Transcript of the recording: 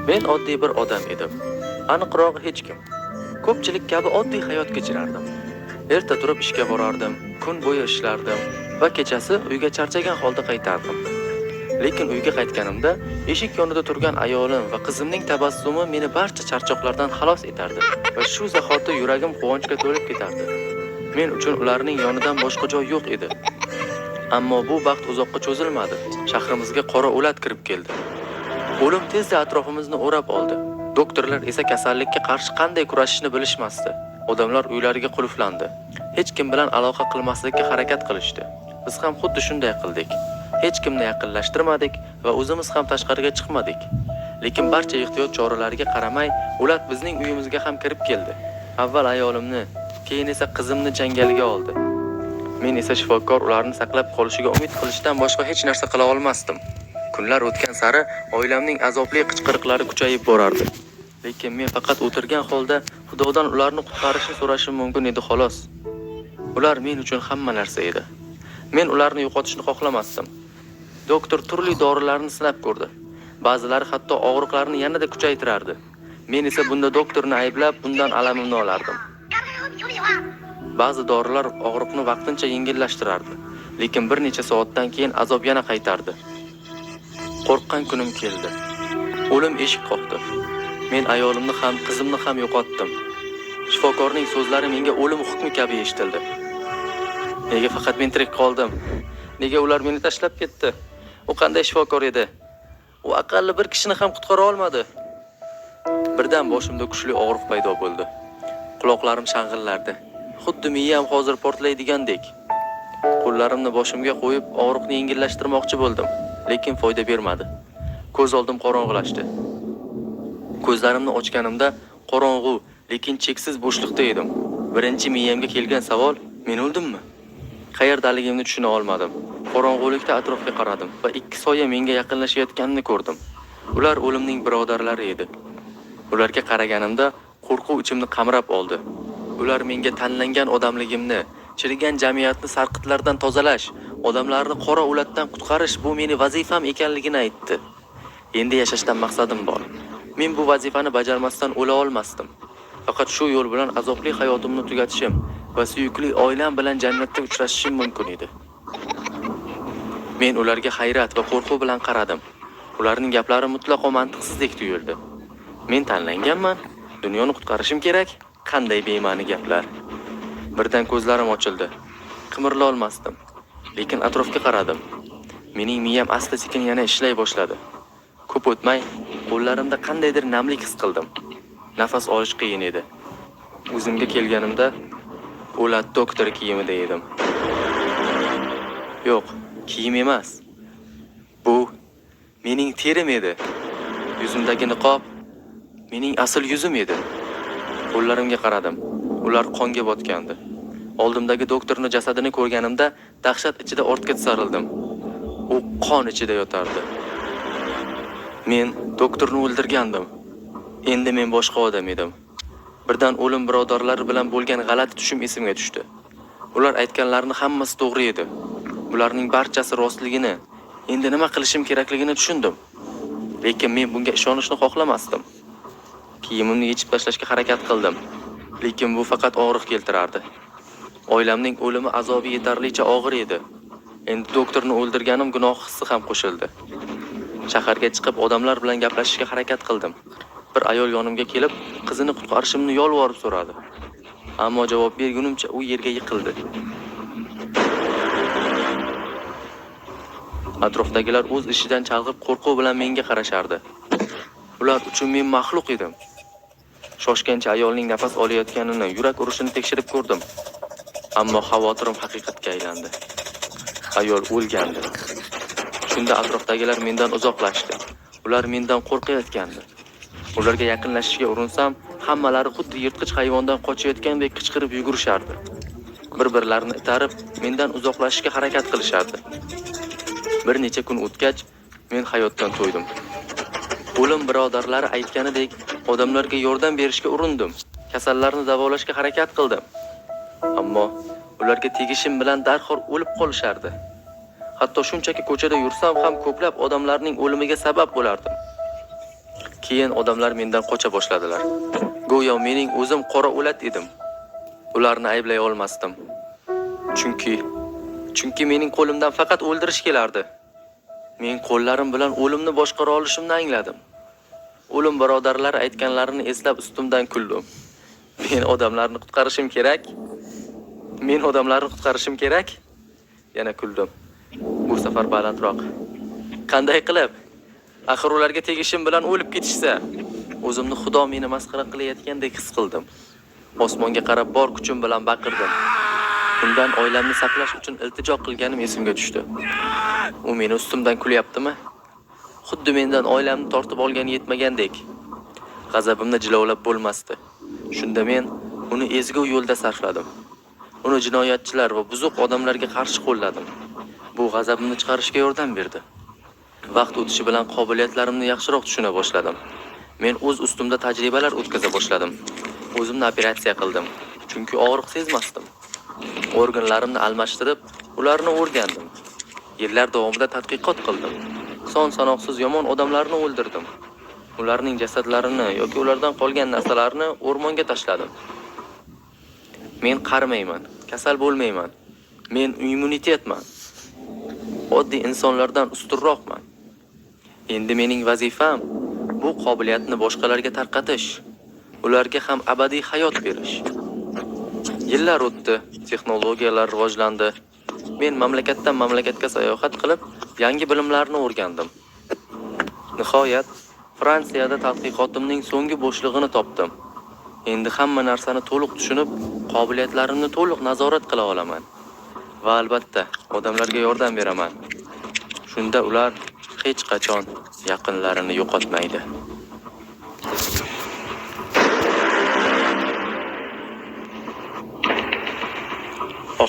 Men oddiy bir odam edim. Aniqroq hech kim. Ko'pchilik kabi oddiy hayot kechirardim. Erta turib ishga borardim, kun bo'yi ishlardim va kechasi uyga charchagan holda qaytardim. Lekin uyga qaytganimda eshik yonida turgan ayolim va qizimning tabassumi meni barcha charchoqlardan xalos etardi va shu zahoti yuragim quvonchga to'lib ketardi. Men uchun ularning yonidan boshqa joy yo'q edi. Ammo bu baxt uzoqqa cho'zilmadi. Shahrimizga qora o'lat kirib keldi. O'lim tezda atrofimizni o'rab oldi. Doktorlar esa kasallikka qarshi qanday kurashishni bilishmasdi. Odamlar uylariga qulflandi. Hech kim bilan aloqa qilmaslikka harakat qilishdi. Biz ham xuddi shunday qildik. Hech kimni yaqinlashtirmadik va o'zimiz ham tashqariga chiqmadik. Lekin barcha ehtiyot choralariga qaramay, o'lat bizning uyimizga ham kirib keldi. Avval ayolimni, keyin esa qizimni jangalga oldi. Men esa shifokor ularni saqlab qolishiga umid qilishdan boshqa hech narsa qila olmasdim. Kunlar o'tgan sari oilamning azobli qichqiriqlari kuchayib borardi. Lekin men faqat o'tirgan holda Xudodan ularni qutqarishni so'rashim mumkin edi xolos. Ular men uchun hamma narsa edi. Men ularni yo'qotishni xohlamasdim. Doktor turli dorilarni sinab ko'rdi. Ba'zilari hatto og'riqlarni yanada kuchaytirardi. Men esa bunda doktorni ayblab, bundan alamimni olardim. Ba'zi dorilar og'riqni vaqtincha yengillashtirardi, lekin bir necha soatdan keyin azob yana qaytardi. Qo'rqqan kunim keldi. O'lim eshik qoqdi. Men ayolimni ham, qizimni ham yo'qotdim. Shifokorning so'zlari menga o'lim hukmi kabi eshitildi. Nega faqat men tirik qoldim? Nega ular meni tashlab ketdi? U qanday shifokor edi? U aqalli bir kishini ham qutqara olmadi. Birdan boshimda kuchli og'riq paydo bo'ldi. Quloqlarim shang'illardi. Xuddi miyam hozir portlaydigandek. Qo'llarimni boshimga qo'yib og'riqni yengillashtirmoqchi bo'ldim, lekin foyda bermadi. Ko'z oldim qorong'ilashdi. Ko'zlarimni ochganimda qorong'u, lekin cheksiz bo'shliqda edim. Birinchi miyamga kelgan savol: men o'ldimmi? Qayerdaligimni tushuna olmadim. Qorong'ulikda atrofga qaradim va ikki soya menga yaqinlashayotganini ko'rdim. Ular o'limning birodarlari edi. Ularga qaraganimda qo'rquv ichimni qamrab oldi. Ular menga tanlangan odamligimni, chirigan jamiyatni sarqitlardan tozalash, odamlarni qora o'latdan qutqarish bu meni vazifam ekanligini aytdi. Endi yashashdan maqsadim bor. Men bu vazifani bajarmasdan o'la olmasdim. Faqat shu yo'l bilan azobli hayotimni tugatishim va suyukli oilam bilan jannatda uchrashishim mumkin edi. Men ularga hayrat va qo'rquv bilan qaradim. Ularning gaplari mutlaqo mantiqsizdek tuyuldi. Men tanlanganman, dunyoni qutqarishim kerak. Qanday be'ma'ni gaplar. Birdan ko'zlarim ochildi. Qimirla olmasdim, lekin atrofga qaradim. Mening miyam asta-sekin yana ishlay boshladi. Ko'p o'tmay qo'llarimda qandaydir namlik his qildim. Nafas olish qiyin edi. O'zimga kelganimda o'lat doktor kiyimida edim. Yo'q, kiyim emas. Bu mening terim edi. Yuzimdagi niqob mening asl yuzim edi. Qo'llarimga qaradim. Ular qonga botgandi. Oldimdagi doktorning jasadini ko'rganimda dahshat ichida ortga tisarildim. U qon ichida yotardi. Men doktorni o'ldirgandim. Endi men boshqa odam edim. Birdan o'lim birodarlari bilan bo'lgan g'alati tushum esimga tushdi. Ular aytganlarning hammasi to'g'ri edi. Bularning barchasi rostligini, endi nima qilishim kerakligini tushundim. Lekin men bunga ishonishni xohlamasdim. Kiyimimni yechib tashlashga harakat qildim, lekin bu faqat og'riq keltirardi. Oilamning o'limi azobi yetarlicha og'ir edi. Endi doktorni o'ldirganim gunoh hissi ham qo'shildi. Shaharga chiqib odamlar bilan gaplashishga harakat qildim. Bir ayol yonimga kelib, qizini qutqarishimni yolvorib so'radi. Ammo javob bergunimcha u yerga yiqildi. Atrofdagilar o'z ishidan chalg'ib qo'rquv bilan menga qarashardi. Ular uchun men maxluq edim. Shoshgancha ayolning nafas olayotganini, yurak urishini tekshirib ko'rdim. Ammo xavotirim haqiqatga aylandi. Ayol o'lgandi. Shunda atrofdagilar mendan uzoqlashdi. Ular mendan qo'rqayotgandi. Ularga yaqinlashishga urinsam, hammalari xuddi yirtqich hayvondan qochayotgandek qichqirib yugurishardi. Bir-birlarini itarib, mendan uzoqlashishga harakat qilishardi. Bir necha kun o'tgach, men hayotdan to'ydim. O'lim birodarlari aytganidek, odamlarga yordam berishga urindim. Kasallarni davolashga harakat qildim. Ammo ularga tegishim bilan darhol o'lib qolishardi. Hatto shunchaki ko'chada yursam ham ko'plab odamlarning o'limiga sabab bo'lardim. Keyin odamlar mendan qocha boshladilar. Go'yo mening o'zim qora o'lat edim. Ularni ayblay olmasdim. Chunki mening qo'limdan faqat o'ldirish kelardi. Men qo'llarim bilan o'limni boshqara olishimni angladim. O'lim birodarlar aytganlarini eslab ustimdan kuldim. Men odamlarni qutqarishim kerak. Yana kuldim. Bu safar balandroq. Qanday qilib? Axir ularga tegishim bilan o'lib ketishsa, o'zimni Xudo meni masxara qilayotgandek his qildim. Osmonga qarab bor kuchim bilan baqirdim. Undan oilamni saqlash uchun iltijo qilganim esimga tushdi. U meni ustimdan kulyaptimi? Xuddi mendan oilamni tortib olgani yetmagandek. G'azabimni jilovlab bo'lmasdi. Shunda men uni ezgu yo'lda sarfladim. Uni jinoyatchilar va buzuq odamlarga qarshi qo'lladim. Bu g'azabimni chiqarishga yordam berdi. Vaqt o'tishi bilan qobiliyatlarimni yaxshiroq tushuna boshladim. Men o'z ustimda tajribalar o'tkaza boshladim. O'zimni operatsiya qildim, chunki og'riq sezmasdim. Organlarimni almashtirib, ularni o'rgandim. Yillar davomida tadqiqot qildim. Son-sanoqsiz yomon odamlarni o'ldirdim. Ularning jasadlarini yoki ulardan qolgan narsalarni o'rmonga tashladim. Men qarimayman, kasal bo'lmayman. Men immunitetman. Oddiy insonlardan ustunroqman. Endi mening vazifam bu qobiliyatni boshqalarga tarqatish, ularga ham abadiy hayot berish. Yillar o'tdi, texnologiyalar rivojlandi. Men mamlakatdan mamlakatga sayohat qilib, yangi bilimlarni o'rgandim. Nihoyat Fransiyada tadqiqotimning so'nggi bo'shlig'ini topdim. Endi hamma narsani to'liq tushunib, qobiliyatlarimni to'liq nazorat qila olaman. Va albatta, odamlarga yordam beraman. Shunda ular hech qachon yaqinlarini yo'qotmaydi.